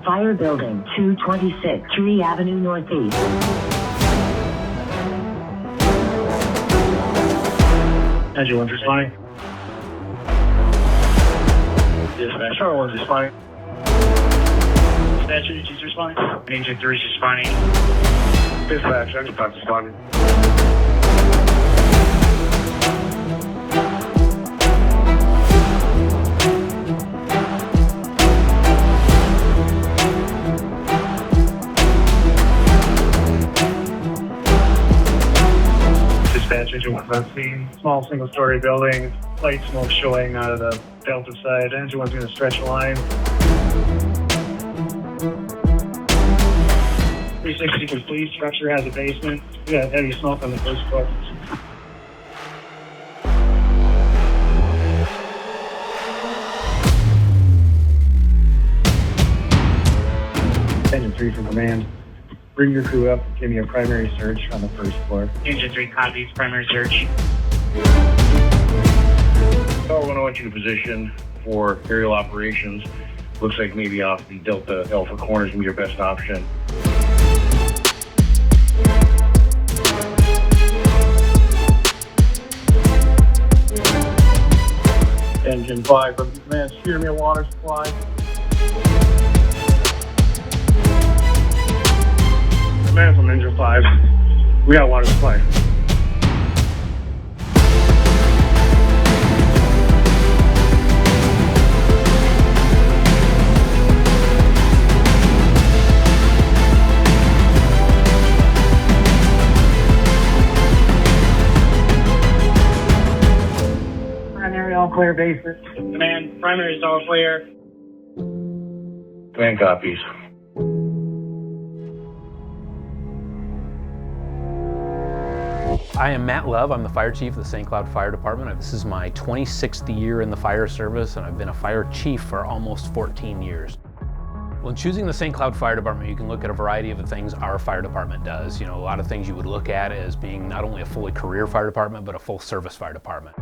call. Fire building 226 Tree Avenue Northeast. Engine 1's responding. Dispatch, Tower 1's responding. Dispatch, Energy's responding. Engine 3's responding. Dispatch, Engine 5's responding. Dispatch, Engine 1's on scene. Small single-story building. Light smoke showing out of the Delta side. Engine 1's going to stretch a line. 360 complete. Structure has a basement. We got heavy smoke on the first floor. Engine 3 from command. Bring your crew up. Give me a primary search on the first floor. Engine 3 copies. Primary search. Tower 1, I want you to position for aerial operations. Looks like maybe off the Delta Alpha corner is going to be your best option. Engine 5 from command. Steer me a water supply. Command from Engine 5. We got water supply. Primary all clear basement. Command, primary is all clear. Command copies. I am Matt Love. I'm the fire chief of the St. Cloud Fire Department. This is my 26th year in the fire service, and I've been a fire chief for almost 14 years. When choosing the St. Cloud Fire Department, you can look at a variety of the things our fire department does. You know, a lot of things you would look at as being not only a fully career fire department, but a full service fire department.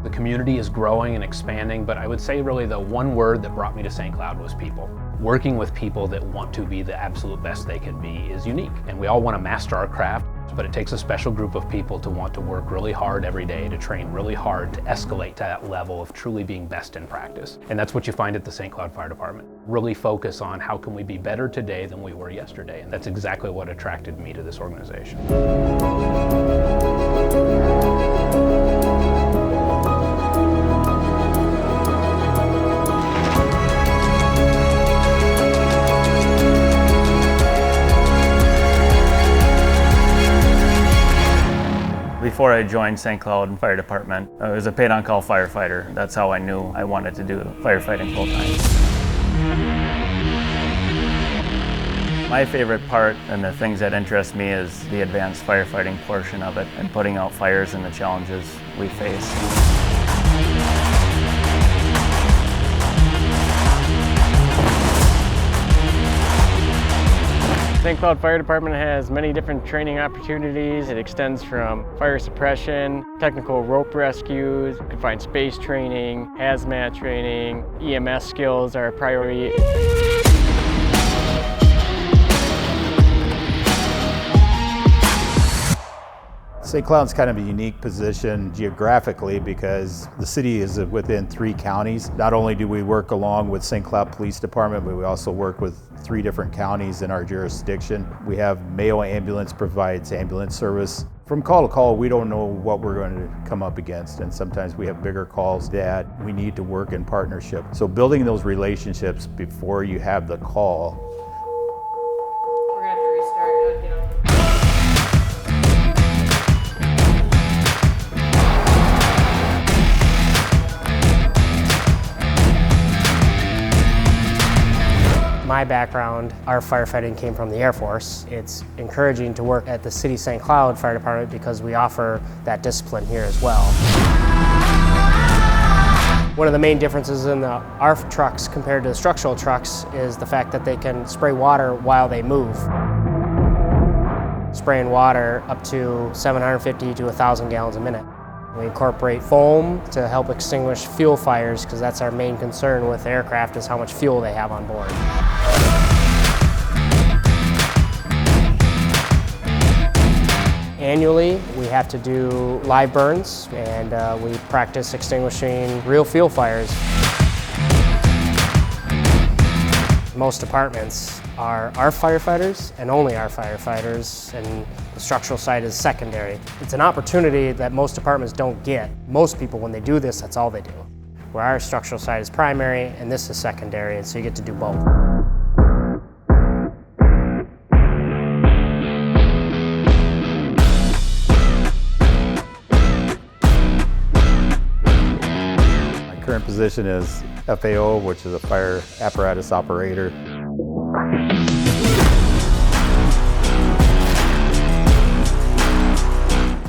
The community is growing and expanding, but I would say really the one word that brought me to St. Cloud was people. Working with people that want to be the absolute best they can be is unique, and we all want to master our craft, but it takes a special group of people to want to work really hard every day, to train really hard, to escalate to that level of truly being best in practice. And that's what you find at the St. Cloud Fire Department. Really focus on how can we be better today than we were yesterday, and that's exactly what attracted me to this organization. Before I joined St. Cloud Fire Department, I was a paid-on-call firefighter. That's how I knew I wanted to do firefighting full-time. My favorite part and the things that interest me is the advanced firefighting portion of it and putting out fires and the challenges we face. St. Cloud Fire Department has many different training opportunities. It extends from fire suppression, technical rope rescues, confined space training, hazmat training, EMS skills are a priority. St. Cloud's kind of a unique position geographically because the city is within 3 counties. Not only do we work along with St. Cloud Police Department, but we also work with 3 different counties in our jurisdiction. We have Mayo Ambulance provides ambulance service. From call to call, we don't know what we're going to come up against, and sometimes we have bigger calls that we need to work in partnership. So building those relationships before you have the call. We're going to have to restart. My background, our firefighting came from the Air Force. It's encouraging to work at the City St. Cloud Fire Department because we offer that discipline here as well. One of the main differences in the ARF trucks compared to the structural trucks is the fact that they can spray water while they move. Spraying water up to 750 to 1,000 gallons a minute. We incorporate foam to help extinguish fuel fires because that's our main concern with aircraft is how much fuel they have on board. Annually, we have to do live burns and we practice extinguishing real fuel fires. Most departments are our firefighters and only our firefighters, and the structural side is secondary. It's an opportunity that most departments don't get. Most people, when they do this, that's all they do. Where our structural side is primary and this is secondary, and so you get to do both. My current position is FAO, which is a fire apparatus operator.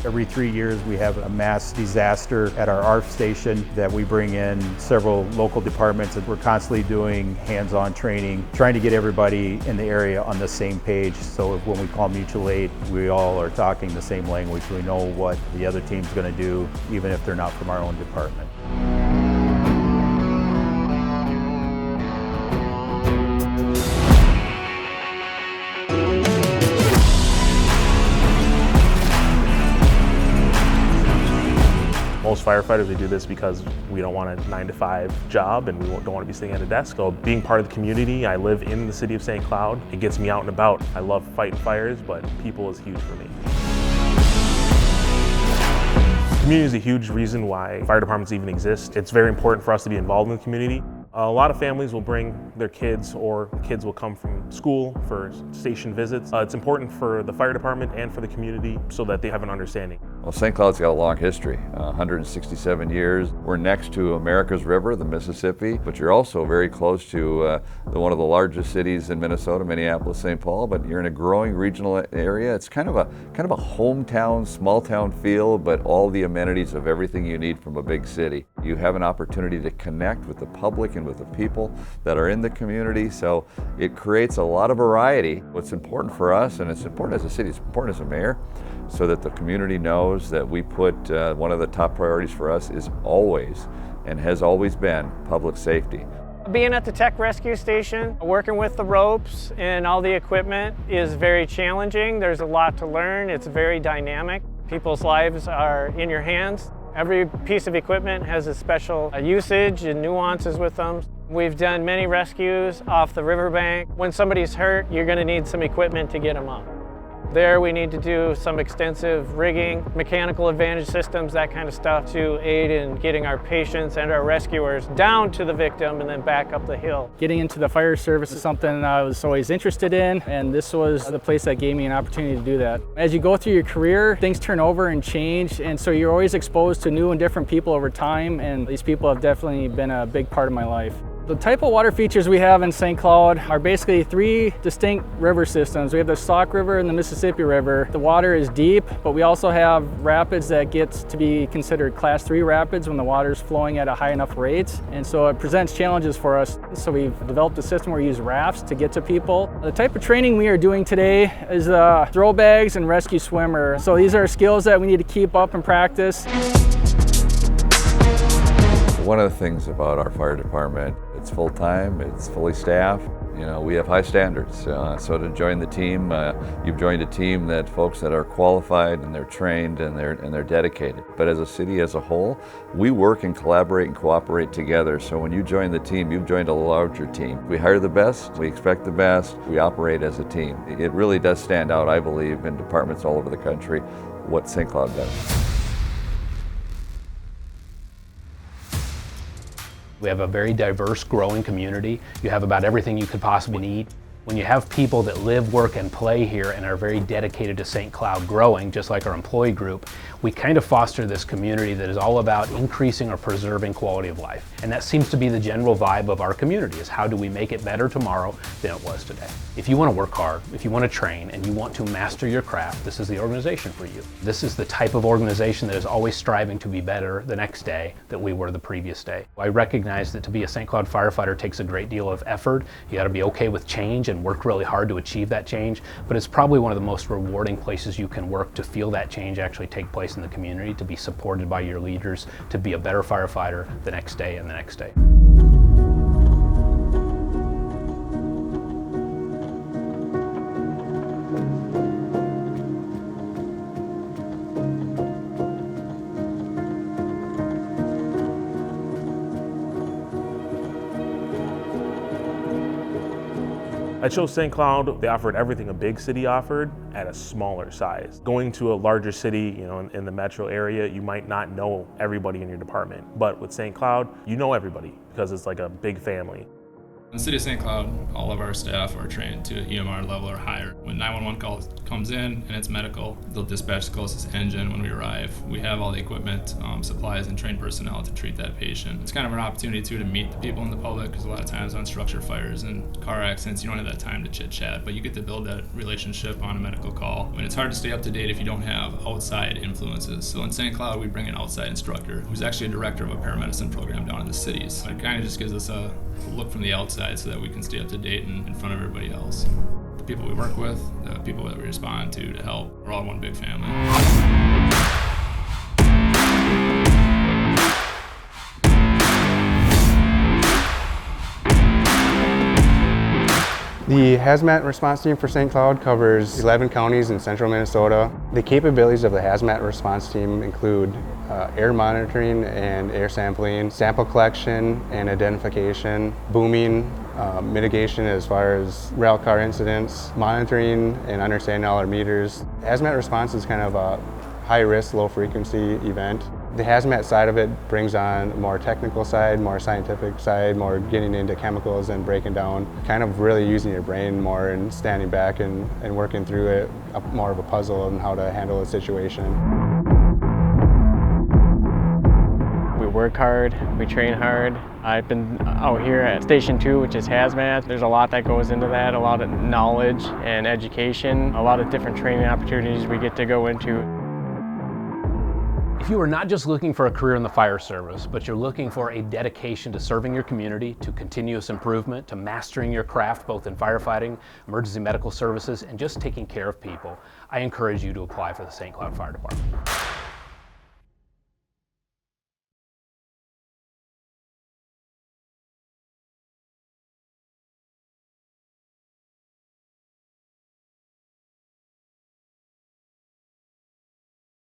Every 3 years we have a mass disaster at our ARF station that we bring in several local departments, and we're constantly doing hands-on training, trying to get everybody in the area on the same page. So when we call mutual aid, we all are talking the same language. We know what the other team's going to do, even if they're not from our own department. Most firefighters, they do this because we don't want a 9-to-5 job and we don't want to be sitting at a desk. So being part of the community, I live in the city of St. Cloud. It gets me out and about. I love fighting fires, but people is huge for me. Community is a huge reason why fire departments even exist. It's very important for us to be involved in the community. A lot of families will bring their kids, or kids will come from school for station visits. It's important for the fire department and for the community so that they have an understanding. Well, St. Cloud's got a long history, 167 years. We're next to America's River, the Mississippi, but you're also very close to one of the largest cities in Minnesota, Minneapolis, St. Paul, but you're in a growing regional area. It's kind of a hometown, small town feel, but all the amenities of everything you need from a big city. You have an opportunity to connect with the public and with the people that are in the community, so it creates a lot of variety. What's important for us, and it's important as a city, it's important as a mayor, so that the community knows that we put one of the top priorities for us is always, and has always been, public safety. Being at the tech rescue station, working with the ropes and all the equipment is very challenging. There's a lot to learn. It's very dynamic. People's lives are in your hands. Every piece of equipment has a special usage and nuances with them. We've done many rescues off the riverbank. When somebody's hurt, you're going to need some equipment to get them up. There we need to do some extensive rigging, mechanical advantage systems, that kind of stuff to aid in getting our patients and our rescuers down to the victim and then back up the hill. Getting into the fire service is something I was always interested in, and this was the place that gave me an opportunity to do that. As you go through your career, things turn over and change, and so you're always exposed to new and different people over time, and these people have definitely been a big part of my life. The type of water features we have in St. Cloud are basically 3 distinct river systems. We have the Sauk River and the Mississippi River. The water is deep, but we also have rapids that get to be considered Class 3 rapids when the water is flowing at a high enough rate. And so it presents challenges for us. So we've developed a system where we use rafts to get to people. The type of training we are doing today is throw bags and rescue swimmer. So these are skills that we need to keep up and practice. One of the things about our fire department, it's full-time, it's fully staffed. You know, we have high standards. So to join the team, you've joined a team that folks that are qualified and they're trained and they're dedicated. But as a city as a whole, we work and collaborate and cooperate together. So when you join the team, you've joined a larger team. We hire the best, we expect the best, we operate as a team. It really does stand out, I believe, in departments all over the country, what St. Cloud does. We have a very diverse, growing community. You have about everything you could possibly need. When you have people that live, work, and play here and are very dedicated to St. Cloud growing, just like our employee group, we kind of foster this community that is all about increasing or preserving quality of life. And that seems to be the general vibe of our community, is how do we make it better tomorrow than it was today. If you want to work hard, if you want to train, and you want to master your craft, this is the organization for you. This is the type of organization that is always striving to be better the next day than we were the previous day. I recognize that to be a St. Cloud firefighter takes a great deal of effort. You got to be okay with change and can work really hard to achieve that change, but it's probably one of the most rewarding places you can work to feel that change actually take place in the community, to be supported by your leaders, to be a better firefighter the next day and the next day. I chose St. Cloud. They offered everything a big city offered at a smaller size. Going to a larger city, in the metro area, you might not know everybody in your department. But with St. Cloud, you know everybody because it's like a big family. In the city of St. Cloud, all of our staff are trained to EMR level or higher. When 911 call comes in and it's medical, they'll dispatch the closest engine when we arrive. We have all the equipment, supplies, and trained personnel to treat that patient. It's kind of an opportunity too to meet the people in the public, because a lot of times on structure fires and car accidents, you don't have that time to chit chat, but you get to build that relationship on a medical call. And it's hard to stay up to date if you don't have outside influences. So in St. Cloud, we bring an outside instructor who's actually a director of a paramedicine program down in the cities. It kind of just gives us a look from the outside so that we can stay up to date and in front of everybody else. The people we work with, the people that we respond to help, we're all one big family. The hazmat response team for St. Cloud covers 11 counties in central Minnesota. The capabilities of the hazmat response team include air monitoring and air sampling, sample collection and identification, booming, mitigation as far as rail car incidents, monitoring and understanding all our meters. Hazmat response is kind of a high risk, low frequency event. The hazmat side of it brings on a more technical side, more scientific side, more getting into chemicals and breaking down, kind of really using your brain more and standing back and working through it, more of a puzzle on how to handle a situation. We work hard, we train hard. I've been out here at Station 2, which is hazmat. There's a lot that goes into that, a lot of knowledge and education, a lot of different training opportunities we get to go into. If you are not just looking for a career in the fire service, but you're looking for a dedication to serving your community, to continuous improvement, to mastering your craft both in firefighting, emergency medical services, and just taking care of people, I encourage you to apply for the St. Cloud Fire Department.